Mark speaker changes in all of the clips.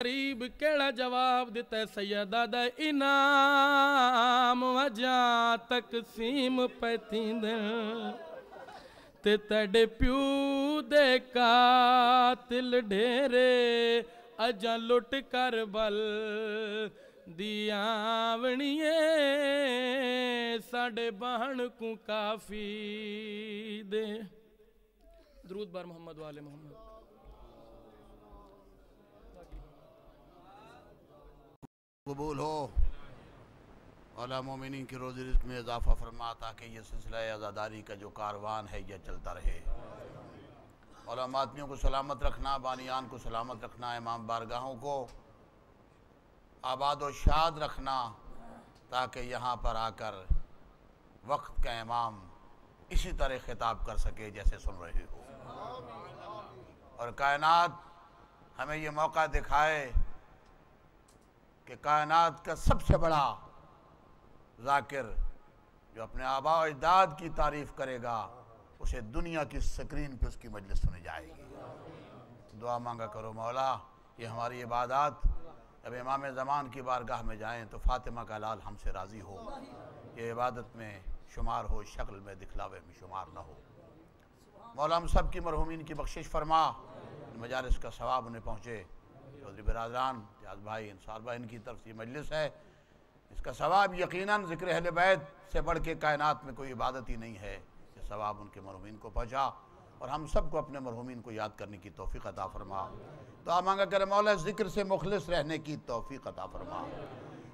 Speaker 1: غریب کیڑا جواب دیتا ہے سیدہ دا انعام وجہ تقسیم پیتیندن تے تیڑے پیو دے قاتل ڈھیرے اجاں لٹ کربل دیاونیے ساڑے بہن کو کافی دے درود بار محمد و آل محمد
Speaker 2: قبول ہو اولا مومنین کی روزی رزق میں اضافہ فرما تاکہ یہ سلسلہ عزاداری کا جو کاروان ہے یہ چلتا رہے اولا ماتمیوں کو سلامت رکھنا بانیان کو سلامت رکھنا امام بارگاہوں کو آباد و شاد رکھنا تاکہ یہاں پر آ کر وقت کا امام اسی طرح خطاب کر سکے جیسے سن رہے ہو اور کائنات ہمیں یہ موقع دکھائے کہ کائنات کا سب سے بڑا ذاکر جو اپنے آباء و اجداد کی تعریف کرے گا اسے دنیا کی سکرین پہ اس کی مجلس سنی جائے گی دعا مانگا کرو مولا یہ ہماری عبادات جب امام زمان کی بارگاہ میں جائیں تو فاطمہ کا لال ہم سے راضی ہو یہ عبادت میں شمار ہو شکل میں دکھلاوے میں شمار نہ ہو مولا ہم سب کی مرحومین کی بخشش فرما مجالس کا ثواب انہیں پہنچے چودھری برادران جاز بھائی انصار بھائی ان کی طرف سے مجلس ہے اس کا ثواب یقیناً ذکر اہل بیت سے بڑھ کے کائنات میں کوئی عبادت ہی نہیں ہے یہ ثواب ان کے مرحومین کو پہنچا اور ہم سب کو اپنے مرحومین کو یاد کرنے کی توفیق عطا فرما دعا مانگا کرے مولا ذکر سے مخلص رہنے کی توفیق عطا فرما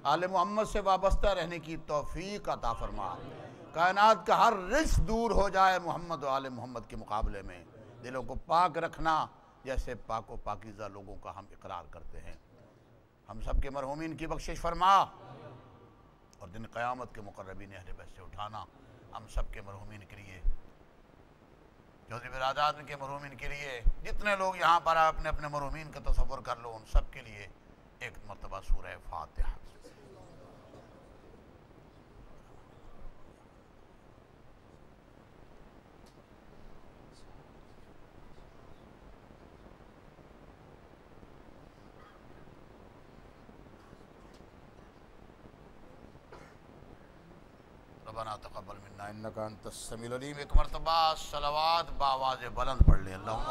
Speaker 2: آل محمد سے وابستہ رہنے کی توفیق عطا فرما کائنات کا ہر رجس دور ہو جائے محمد و آل محمد کے مقابلے میں دلوں کو پاک رکھنا جیسے پاک و پاکیزہ لوگوں کا ہم اقرار کرتے ہیں ہم سب کے مرحومین کی بخشش فرما اور دن قیامت کے مقربین اہل بیت سے اٹھانا ہم سب کے مرحومین کے لیے چودھری برادران کے مرحومین کے لیے جتنے لوگ یہاں پر اپنے اپنے مرحومین کا تصور کر لو ان سب کے لیے ایک مرتبہ سورہ فاتحہ ربنا تقبل منا انکا انت السمیع العلیم ایک مرتبہ صلوات بآواز بلند پڑھ لیں اللہم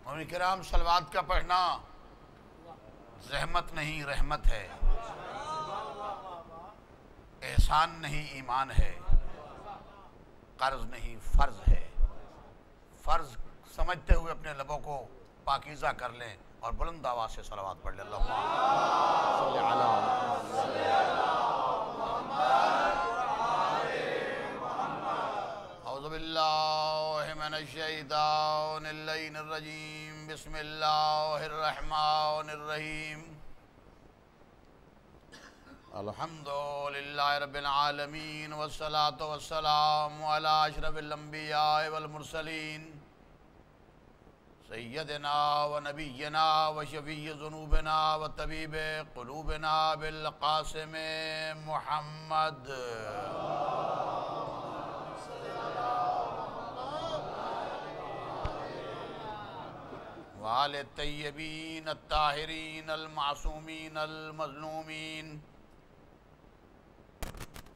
Speaker 2: مومنین کرام صلوات کا پڑھنا زحمت نہیں رحمت ہے احسان نہیں ایمان ہے قرض نہیں فرض ہے فرض سمجھتے ہوئے اپنے لبوں کو پاکیزہ کر لیں اور بلند آواز سے صلوات پڑھ لیں اللہم صلی اعوذ باللہ من الشیطان اللعین الرجیم بسم اللہ الرحمن الرحیم الحمدللہ رب العالمین والصلاة والسلام علی اشرف الانبیاء والمرسلین سیدنا و نبینا و شفیع ذنوبنا و طبیب قلوبنا بالقاسم محمد وآل الطیبین الطاہرین المعصومین المظلومین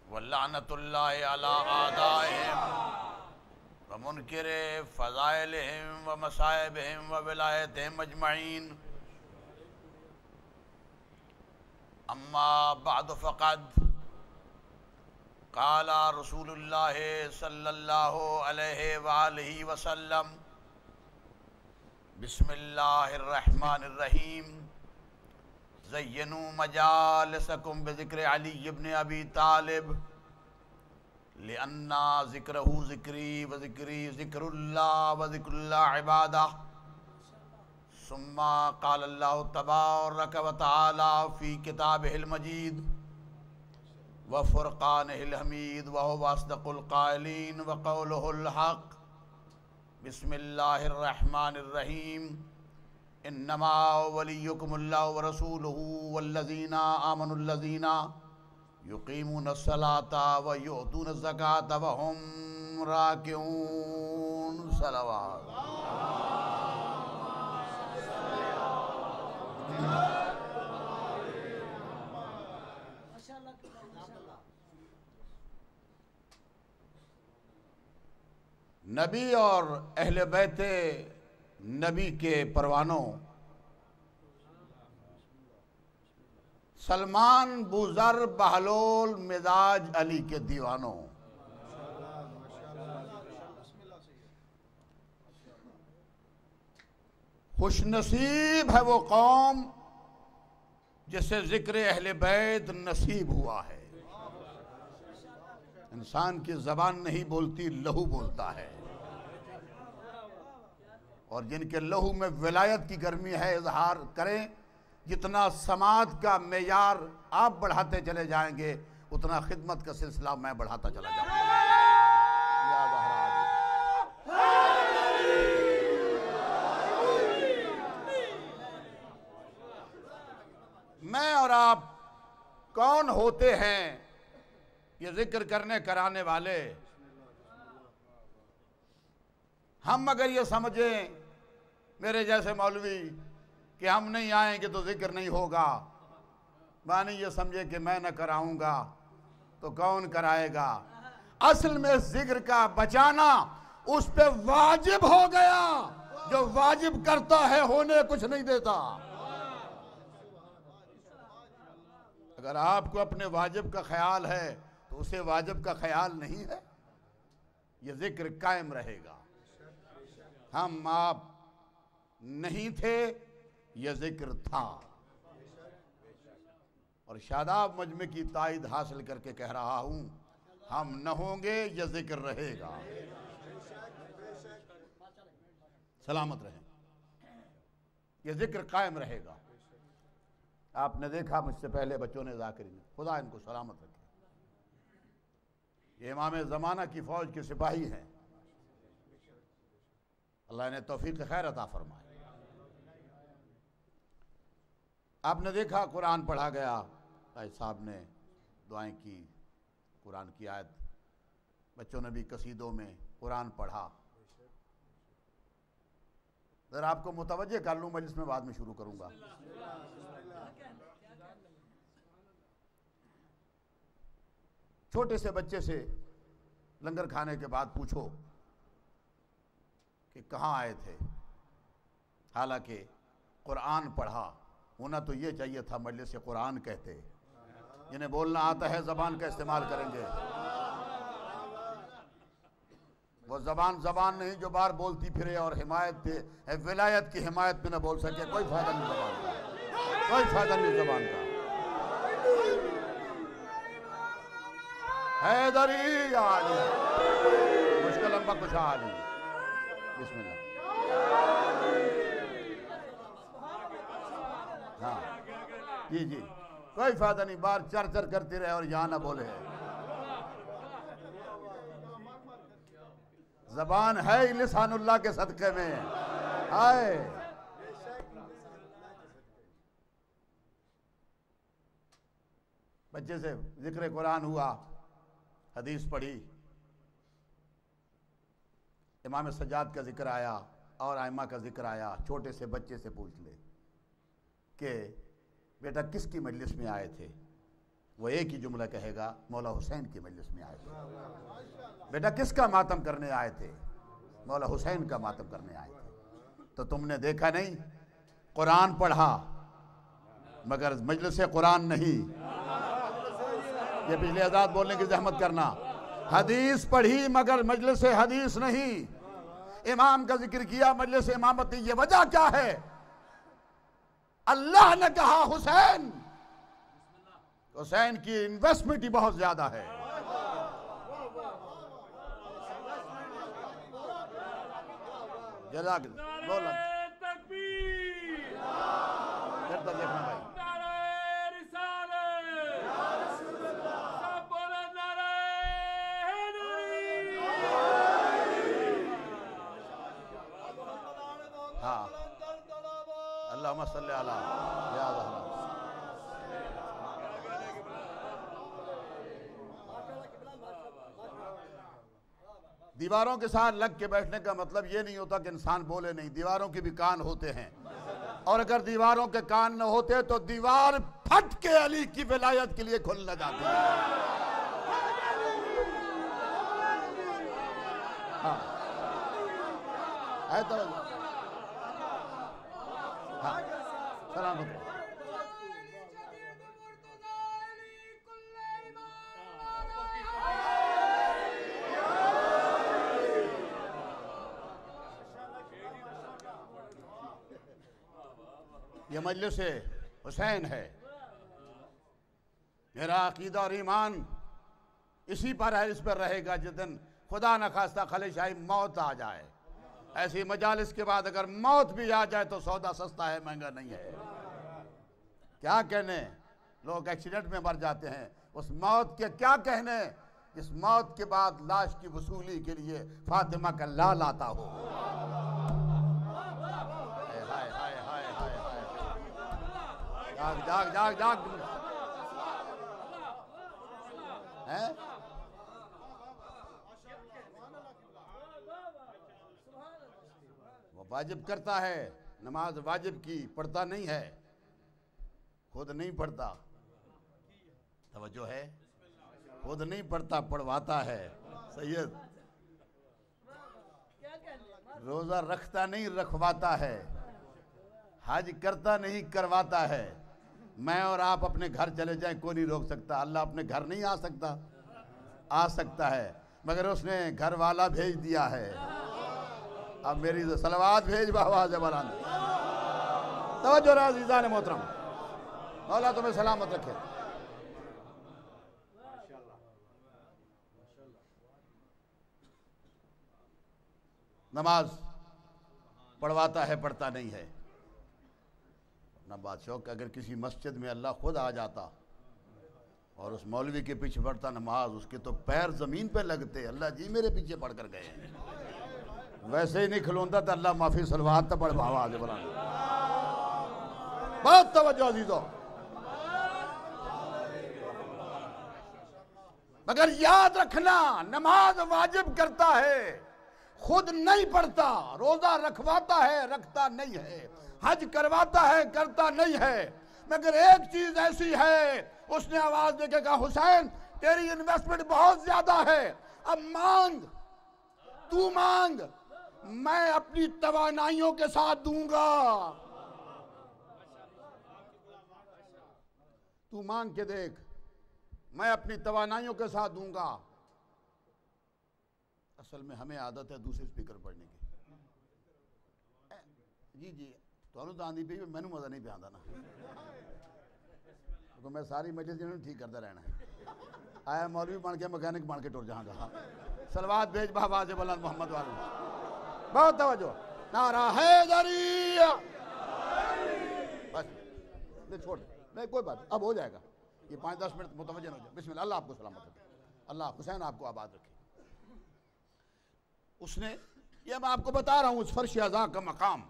Speaker 2: واللعنۃ اللہ علی اعدائہم ومنکر فضائلہم ومصائبہم وولایتہم اجمعین اما بعد فقد قال رسول اللہ صلی اللہ علیہ وآلہ وسلم بسم اللہ الرحمن الرحیم زینوا مجالسکم بذکر علی ابن ابی طالب لأن ذکرہ ذکری وذکری ذکر اللہ عبادہ ثم قال اللہ تبارک وتعالی فی کتابہ المجید وفرقانہ الحمید وہو اصدق القائلین وقولہ الحق بسم اللہ الرحمن الرحیم انما ولیکم اللہ ورسولہ والذین آمنوا الذین یقیمون الصلاة ویؤتون الزکاة وهم راکعون صلوات. نبی اور اہل بیت نبی کے پروانوں، سلمان، بوذر، بہلول، مزاج علی کے دیوانوں، خوش نصیب ہے وہ قوم جسے ذکر اہل بیت نصیب ہوا ہے. انسان کی زبان نہیں بولتی، لہو بولتا ہے، اور جن کے لہو میں ولایت کی گرمی ہے اظہار کریں. جتنا سماعت کا معیار آپ بڑھاتے چلے جائیں گے اتنا خدمت کا سلسلہ میں بڑھاتا چلا جاؤں گا. یا زہرا میں اور آپ کون ہوتے ہیں یہ ذکر کرنے کرانے والے؟ ہم اگر یہ سمجھیں میرے جیسے مولوی کہ ہم نہیں آئیں گے تو ذکر نہیں ہوگا، معنی یہ سمجھے کہ میں نہ کراؤں گا تو کون کرائے گا. اصل میں ذکر کا بچانا اس پہ واجب ہو گیا. جو واجب کرتا ہے ہونے کچھ نہیں دیتا. اگر آپ کو اپنے واجب کا خیال ہے تو اسے واجب کا خیال نہیں ہے. یہ ذکر قائم رہے گا. ہم آپ نہیں تھے، یہ ذکر تھا، اور شاداب مجمع کی تائید حاصل کر کے کہہ رہا ہوں ہم نہ ہوں گے، یہ ذکر رہے گا. سلامت رہیں، یہ ذکر قائم رہے گا. آپ نے دیکھا مجھ سے پہلے بچوں نے ذاکرین، خدا ان کو سلامت رکھے. یہ امام زمانہ کی فوج کے سپاہی ہیں. اللہ نے توفیق خیر عطا فرمائے. آپ نے دیکھا قرآن پڑھا گیا، قائد صاحب نے دعائیں کی، قرآن کی آیت، بچوں نے بھی قصیدوں میں قرآن پڑھا. ذرا آپ کو متوجہ کر لوں، مجلس میں بعد میں شروع کروں گا. چھوٹے سے بچے سے لنگر کھانے کے بعد پوچھو کہ کہاں آئے تھے، حالانکہ قرآن پڑھا ہونا تو یہ چاہیے تھا مجلس قرآن کہتے. جنہیں بولنا آتا ہے زبان کا استعمال کریں گے. وہ زبان نہیں جو بار بولتی پھرے اور حمایت پہ ولایت کی حمایت پہ نہ بول سکے. کوئی فائدہ نہیں زبان کا، کوئی فائدہ نہیں زبان کا. حیدری علی مشکل لمبا کچھ علی. بسم اللہ. ہاں جی کوئی فائدہ نہیں، بار چر چر کرتے رہے اور یہاں نہ بولے. زبان ہے لسان اللہ کے صدقے میں. آئے بچے سے ذکر قرآن ہوا، حدیث پڑھی، امام سجاد کا ذکر آیا اور ائمہ کا ذکر آیا. چھوٹے سے بچے سے پوچھ لے کہ بیٹا کس کی مجلس میں آئے تھے، وہ ایک ہی جملہ کہے گا مولا حسین کی مجلس میں آئے تھے. بیٹا کس کا ماتم کرنے آئے تھے، مولا حسین کا ماتم کرنے آئے تھے. تو تم نے دیکھا نہیں، قرآن پڑھا مگر مجلس قرآن نہیں. یہ پچھلے آزاد بولنے کی زحمت کرنا. حدیث پڑھی مگر مجلس حدیث نہیں. امام کا ذکر کیا، مجلس امامت نہیں. یہ وجہ کیا ہے؟ اللہ نے کہا حسین کی انویسٹمنٹ ہی بہت زیادہ ہے. جزاک اللہ. بولا
Speaker 1: تکبیر،
Speaker 2: پھر تو دیکھنا بھائی.
Speaker 1: نعرہ رسالت، سب بولے نعرہ حیدری.
Speaker 2: ہاں اللہم صلی علی یا زہرا. دیواروں کے ساتھ لگ کے بیٹھنے کا مطلب یہ نہیں ہوتا کہ انسان بولے نہیں، دیواروں کے بھی کان ہوتے ہیں، اور اگر دیواروں کے کان نہ ہوتے تو دیوار پھٹ کے علی کی ولایت کے لیے کھل نہ جاتی۔ ہے تو سلامت۔ یہ مجلس حسین ہے، میرا عقیدہ اور ایمان اسی پر ہے، اس پر رہے گا جس دن خدا نہ خواستہ خلیشائی موت آ جائے۔ ایسی مجالس کے بعد اگر موت بھی آ جائے تو سودا سستا ہے، مہنگا نہیں ہے۔ کیا کہنے، لوگ ایکسیڈنٹ میں مر جاتے ہیں، اس موت کے کیا کہنے جس موت کے بعد لاش کی وصولی کے لیے فاطمہ کا لال آتا ہو۔ جاگ جاگ جاگ وہ واجب کرتا ہے، نماز واجب کی پڑھتا نہیں ہے، خود نہیں پڑھتا، توجہ ہے، خود نہیں پڑھتا پڑھواتا ہے۔ سید روزہ رکھتا نہیں رکھواتا ہے، حج کرتا نہیں کرواتا ہے۔ میں اور آپ اپنے گھر چلے جائیں، کوئی نہیں روک سکتا۔ اللہ اپنے گھر نہیں آ سکتا؟ آ سکتا ہے، مگر اس نے گھر والا بھیج دیا ہے۔ اب میری صلوات بھیج بآواز بلند۔ توجہ رہا عزیزان محترم، مولا تمہیں سلامت رکھے۔ نماز پڑھواتا ہے، پڑھتا نہیں ہے۔ اپنا بادشاہ کہ اگر کسی مسجد میں اللہ خود آ جاتا اور اس مولوی کے پیچھے پڑھتا نماز، اس کے تو پیر زمین پہ لگتے، اللہ جی میرے پیچھے پڑھ کر گئے ہیں۔ ویسے ہی نہیں کھلونتا تو اللہ معافی صلوات تو پڑھ بآواز بلند۔ بہت توجہ عزیزو، مگر یاد رکھنا نماز واجب کرتا ہے، خود نہیں پڑھتا، روزہ رکھواتا ہے، رکھتا نہیں ہے، حج کرواتا ہے، کرتا نہیں ہے، مگر ایک چیز ایسی ہے، اس نے آواز دے کے کہا حسین تیری انویسٹمنٹ بہت زیادہ ہے، اب مانگ، تو مانگ، میں اپنی توانائیوں کے ساتھ دوں گا، تو مانگ کے دیکھ، میں اپنی توانائیوں کے ساتھ دوں گا۔ اصل میں ہمیں عادت ہے دوسرے سپیکر پڑھنے کی۔ جی تو آندھی پہ میں نے مزہ نہیں پہ آتا نا، کیونکہ میں ساری مجلس جنہوں نے ٹھیک کرتا رہنا ہے۔ آیا مولوی بن کے مکینک بن کے ٹور جہاں جہاں۔ صلوات بھیج بآواز بلند محمد والے۔ بہت توجہ، نعرہ حیدری۔ بس نہیں چھوڑ، نہیں کوئی بات، اب ہو جائے گا، یہ 5-10 منٹ متوجہ ہو جائے۔ بسم اللہ، اللہ آپ کو سلامت رکھے، اللہ حسین آپ کو آباد رکھے۔ اس نے، یہ میں آپ کو بتا رہا ہوں اس فرش ازاں کا مقام،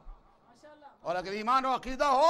Speaker 2: اور اگر ایمان و عقیدہ ہو